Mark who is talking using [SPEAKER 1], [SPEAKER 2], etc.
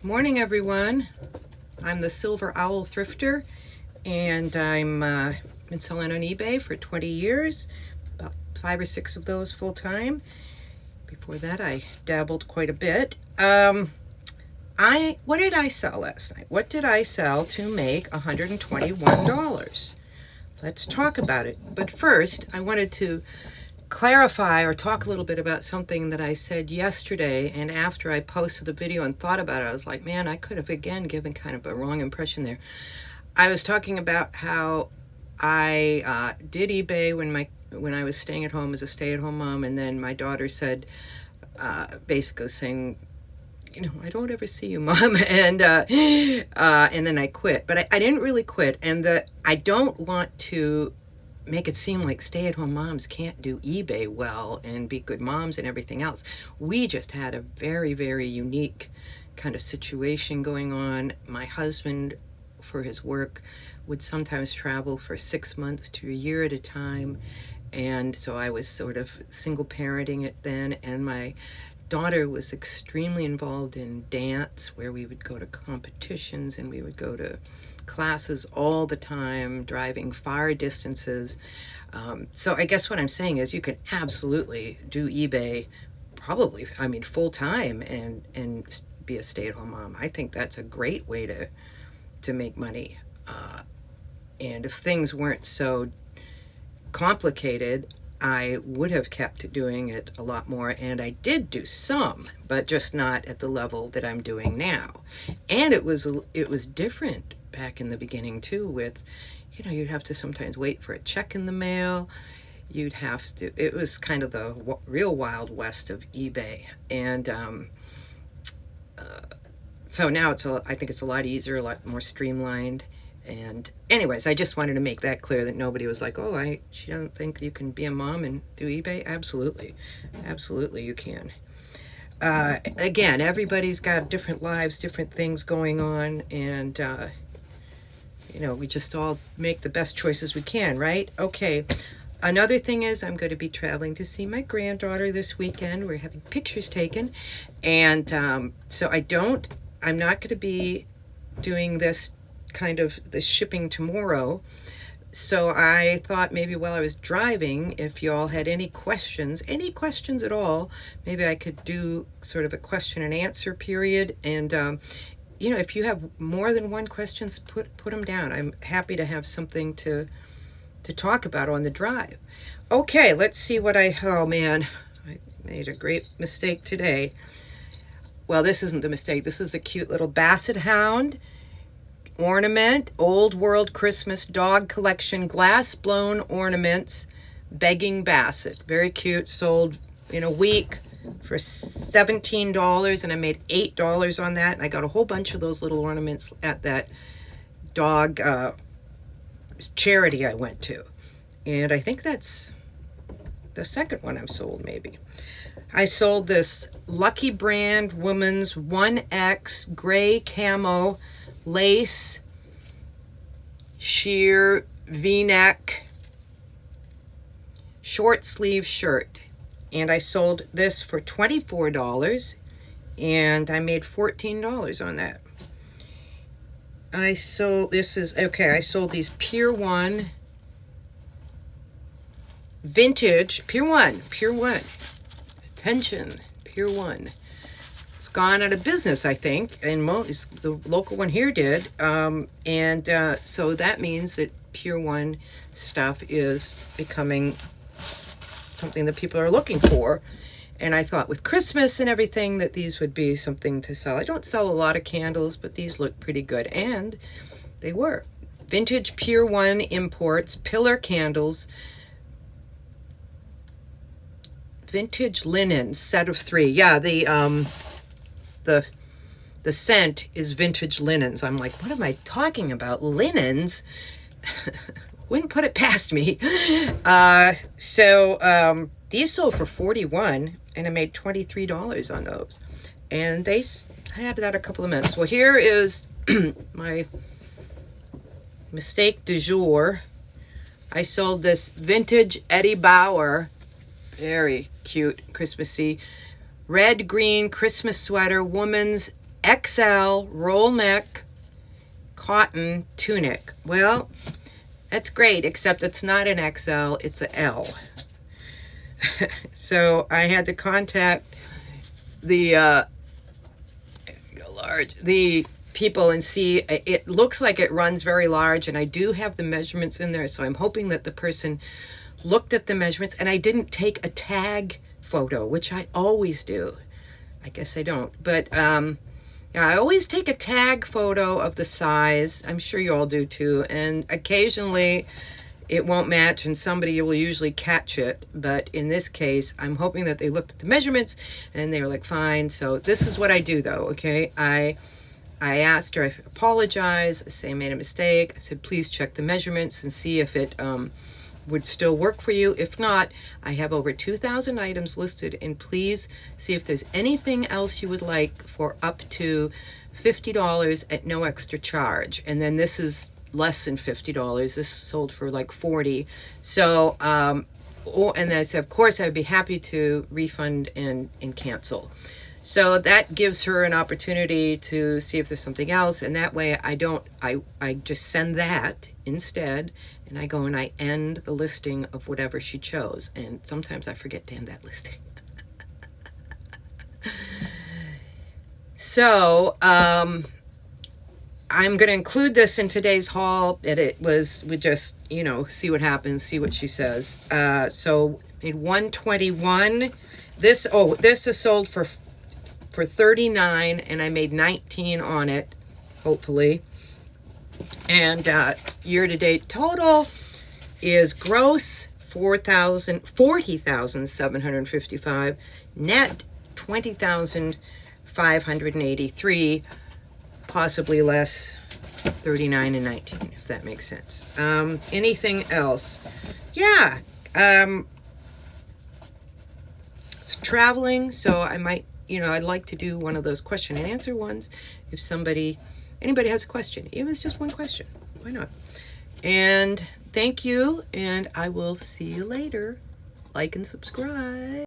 [SPEAKER 1] Morning, everyone. I'm the Silver Owl Thrifter, and I'm been selling on eBay for 20 years, about 5 or 6 of those full time. Before that, I dabbled quite a bit. What did I sell last night? What did I sell to make $121? Let's talk about it. But first, I wanted to clarify or talk a little bit about something that I said yesterday, and after I posted the video and thought about it, I was like, man, I could have again given kind of a wrong impression there. I was talking about how I did eBay when I was staying at home as a stay-at-home mom, and then my daughter said, basically saying, I don't ever see you, Mom, and then I quit. But I didn't really quit, and I don't want to make it seem like stay-at-home moms can't do eBay well and be good moms and everything else. We just had a very, very unique kind of situation going on. My husband, for his work, would sometimes travel for 6 months to a year at a time, and so I was sort of single parenting it then, and my daughter was extremely involved in dance, where we would go to competitions and we would go to classes all the time, driving far distances. So I guess what I'm saying is you can absolutely do eBay probably, full time and be a stay-at-home mom. I think that's a great way to make money. And if things weren't so complicated, I would have kept doing it a lot more, and I did do some, but just not at the level that I'm doing now. And it was different back in the beginning too, with, you'd have to sometimes wait for a check in the mail. It was kind of the real Wild West of eBay. And so now I think it's a lot easier, a lot more streamlined. And anyways, I just wanted to make that clear, that nobody was like, she doesn't think you can be a mom and do eBay. Absolutely you can. Again, everybody's got different lives, different things going on, and we just all make the best choices we can, right? Okay. Another thing is, I'm going to be traveling to see my granddaughter this weekend. We're having pictures taken, and so I'm not going to be doing this shipping tomorrow. So I thought maybe while I was driving, if y'all had any questions at all, maybe I could do sort of a question and answer period. And if you have more than one questions, put them down. I'm happy to have something to talk about on the drive. Okay, let's see oh man, I made a great mistake today. Well, this isn't the mistake. This is a cute little basset hound ornament, Old World Christmas Dog Collection, glass blown ornaments, begging basset. Very cute. Sold in a week for $17, and I made $8 on that. And I got a whole bunch of those little ornaments at that dog charity I went to. And I think that's the second one I've sold, maybe. I sold this Lucky Brand Woman's 1X gray camo lace sheer V-neck short sleeve shirt, and I sold this for $24, and I made $14 on that. I sold these Pier 1 vintage Pier 1 attention, Pier 1 gone out of business, I think, and the local one here did, and so that means that Pier 1 stuff is becoming something that people are looking for. And I thought with Christmas and everything that these would be something to sell. I don't sell a lot of candles, but these look pretty good, and they were. Vintage Pier 1 imports, pillar candles, vintage linens, set of 3. Yeah, the scent is vintage linens. I'm like, what am I talking about? Linens? Wouldn't put it past me. So these sold for $41, and I made $23 on those. And I had that a couple of minutes. Well, here is my mistake du jour. I sold this vintage Eddie Bauer, very cute, Christmassy, red green Christmas sweater, woman's XL roll neck cotton tunic. Well, that's great, except it's not an XL, it's a L. So I had to contact the people and see. It looks like it runs very large, and I do have the measurements in there, so I'm hoping that the person looked at the measurements, and I didn't take a tag photo, which I always do. I guess I don't, but yeah, I always take a tag photo of the size. I'm sure you all do too, and occasionally it won't match and somebody will usually catch it, but in this case I'm hoping that they looked at the measurements and they were like, fine. So this is what I do though. Okay, I asked her, I apologized, I say I made a mistake. I said, please check the measurements and see if it would still work for you. If not, I have over 2,000 items listed, and please see if there's anything else you would like for up to $50 at no extra charge. And then this is less than $50. This sold for like $40. So and that's, of course, I'd be happy to refund and cancel. So that gives her an opportunity to see if there's something else, and that way I just send that instead, and I go and I end the listing of whatever she chose. And sometimes I forget to end that listing. So I'm going to include this in today's haul. We just, see what happens, see what she says. So made 121. This is sold for $39, and I made 19 on it, hopefully. And year-to-date total is gross $40,755, net $20,583, possibly less, 39 and 19, if that makes sense. Anything else? Yeah, it's traveling, so I might, I'd like to do one of those question and answer ones if anybody has a question. Even if it's just one question, why not? And thank you, and I will see you later. Like and subscribe.